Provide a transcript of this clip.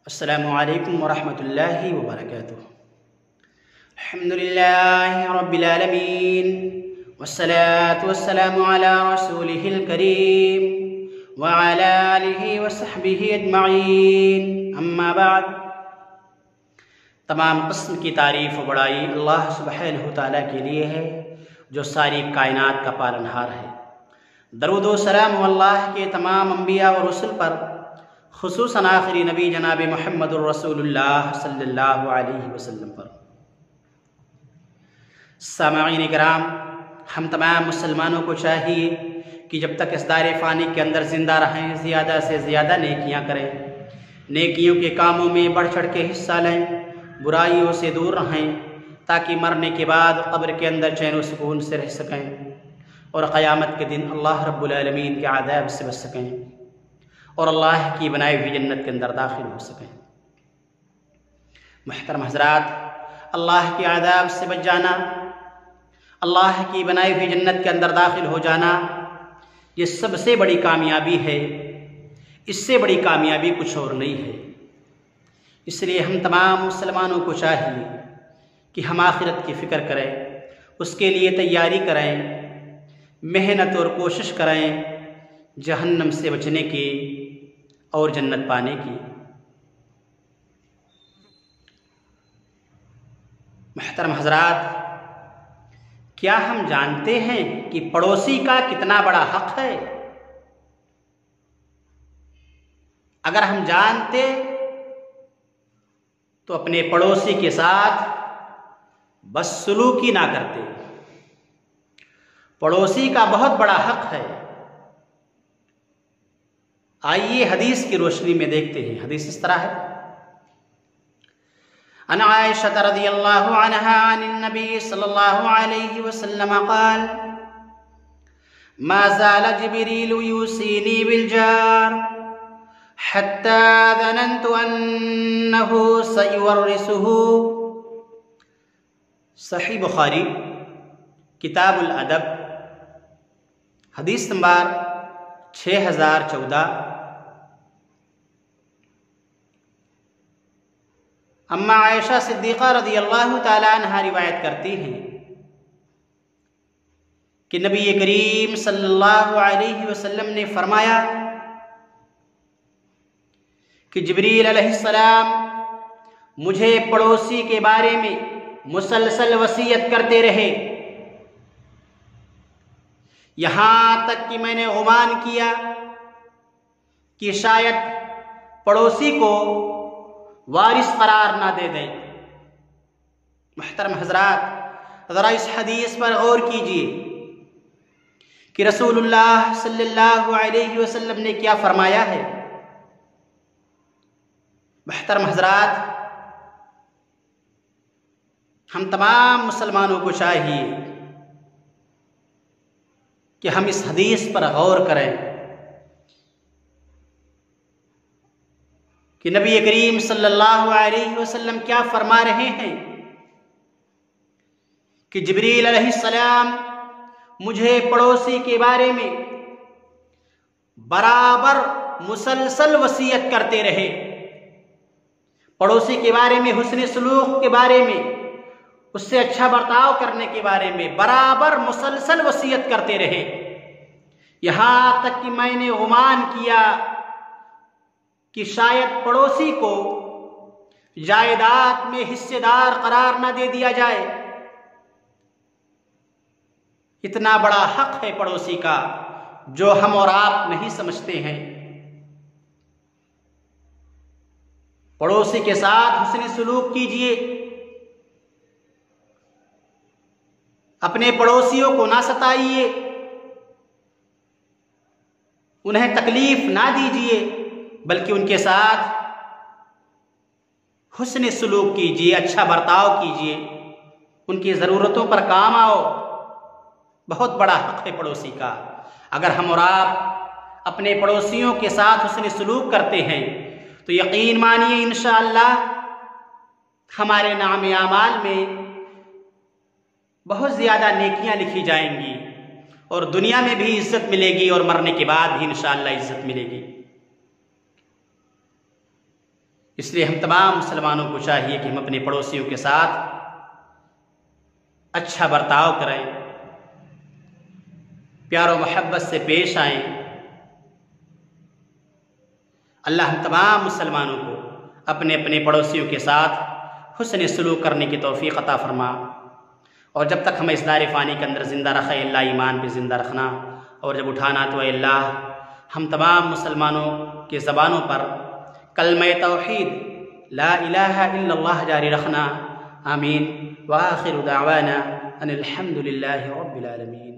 अस्सलामु अलैकुम वरहमतुल्लाहि वबरकातुह। अल्हम्दुलिल्लाहि रब्बिल आलमीन वस्सलातु वस्सलामु अला रसूलिहिल करीम व अला आलिहि व सहबिहि अजमईन, अम्मा बाद। तमाम किस्म की तारीफ़ व बड़ाई अल्लाह सुब्हानहु तआला के लिए है जो सारी कायनात का पालनहार है। दरूद व सलाम अल्लाह के तमाम अंबिया व रसूल पर, खुसूसन आखिरी नबी जनाब मुहम्मदुर रसूलुल्लाह सल्लल्लाहु अलैहि वसल्लम पर। सामईन किराम, हम तमाम मुसलमानों को चाहिए कि जब तक इस दायरे फ़ानी के अंदर ज़िंदा रहें, ज़्यादा से ज़्यादा नेकियां करें, नेकियों के कामों में बढ़ चढ़ के हिस्सा लें, बुराइयों से दूर रहें, ताकि मरने के बाद कब्र के अंदर चैन व सुकून से रह सकें और क़यामत के दिन अल्लाह रब्बुल आलमीन के आज़ाब से बच सकें और अल्लाह की बनाई हुई जन्नत के अंदर दाखिल हो सकें। मुहतरम हज़रात, अल्लाह के आज़ाब से बच जाना, अल्लाह की बनाई हुई जन्नत के अंदर दाखिल हो जाना, ये सबसे बड़ी कामयाबी है। इससे बड़ी कामयाबी कुछ और नहीं है। इसलिए हम तमाम मुसलमानों को चाहिए कि हम आखिरत की फ़िक्र करें, उसके लिए तैयारी करें, मेहनत और कोशिश करें जहन्नम से बचने की और जन्नत पाने की। मुहतरम हज़रात, क्या हम जानते हैं कि पड़ोसी का कितना बड़ा हक़ है? अगर हम जानते तो अपने पड़ोसी के साथ बदसलूकी ना करते। पड़ोसी का बहुत बड़ा हक़ है। आइए हदीस की रोशनी में देखते हैं। हदीस इस तरह है, अन आयशा रज़ियल्लाहु अन्हा अन नबी सल्लल्लाहु अलैहि वसल्लम क़ाल मा ज़ाल जिब्रील यूसीनी बिल जार हत्ता ज़नन्तु अन्नहु सयुवर्रिसुहु। सही बुखारी किताबुल अदब, हदीस नंबर 6014। अम्मा आयशा सिद्दीक़ा रज़ियल्लाहु ताला अन्हा रिवायत करती हैं कि नबी करीम सल्लल्लाहु अलैहि वसल्लम ने फरमाया कि जिब्रील अलैहिस्सलाम मुझे पड़ोसी के बारे में मुसलसल वसीयत करते रहे, यहाँ तक कि मैंने गुमान किया कि शायद पड़ोसी को वारिस करार ना दे दें। मुहतरम हज़रात, ज़रा इस हदीस पर गौर कीजिए कि रसूलुल्लाह सल्लल्लाहु अलैहि वसल्लम ने क्या फरमाया है। मुहतरम हज़रात, हम तमाम मुसलमानों को चाहिए कि हम इस हदीस पर गौर करें कि नबी करीम सल्लल्लाहु अलैहि वसल्लम क्या फरमा रहे हैं कि जिब्रील अलैहिस्सलाम मुझे पड़ोसी के बारे में बराबर मुसलसल वसीयत करते रहे। पड़ोसी के बारे में, हुस्न सलूक के बारे में, उससे अच्छा बर्ताव करने के बारे में बराबर मुसलसल वसीयत करते रहे, यहाँ तक कि मैंने गुमान किया कि शायद पड़ोसी को जायदाद में हिस्सेदार करार न दे दिया जाए। इतना बड़ा हक़ है पड़ोसी का जो हम और आप नहीं समझते हैं। पड़ोसी के साथ हुस्न सलूक कीजिए, अपने पड़ोसियों को ना सताइए, उन्हें तकलीफ ना दीजिए, बल्कि उनके साथ हुस्न सलूक कीजिए, अच्छा बर्ताव कीजिए, उनकी ज़रूरतों पर काम आओ। बहुत बड़ा हक़ है पड़ोसी का। अगर हम और आप अपने पड़ोसियों के साथ हुस्न सलूक करते हैं तो यकीन मानिए इंशाअल्लाह हमारे नाम आमाल में बहुत ज़्यादा नेकियां लिखी जाएंगी और दुनिया में भी इज्जत मिलेगी और मरने के बाद भी इंशाअल्लाह इज्जत मिलेगी। इसलिए हम तमाम मुसलमानों को चाहिए कि हम अपने पड़ोसियों के साथ अच्छा बर्ताव करें, प्यार और मोहब्बत से पेश आएं। अल्लाह हम तमाम मुसलमानों को अपने अपने पड़ोसियों के साथ हुस्न सलूक करने की तौफीक अता फरमा। और जब तक हमें इस दार फ़ानी के अंदर ज़िंदा रखा अल्लाह, ईमान पे ज़िंदा रखना, और जब उठाना तो अल्लाह हम तमाम मुसलमानों के ज़बानों पर कलमा तौहीद ला इलाहा इल्लल्लाह जारी रखना। आमीन। व आखिरु दावाना अनिल हम्दुलिल्लाहि रब्बिल आलमीन।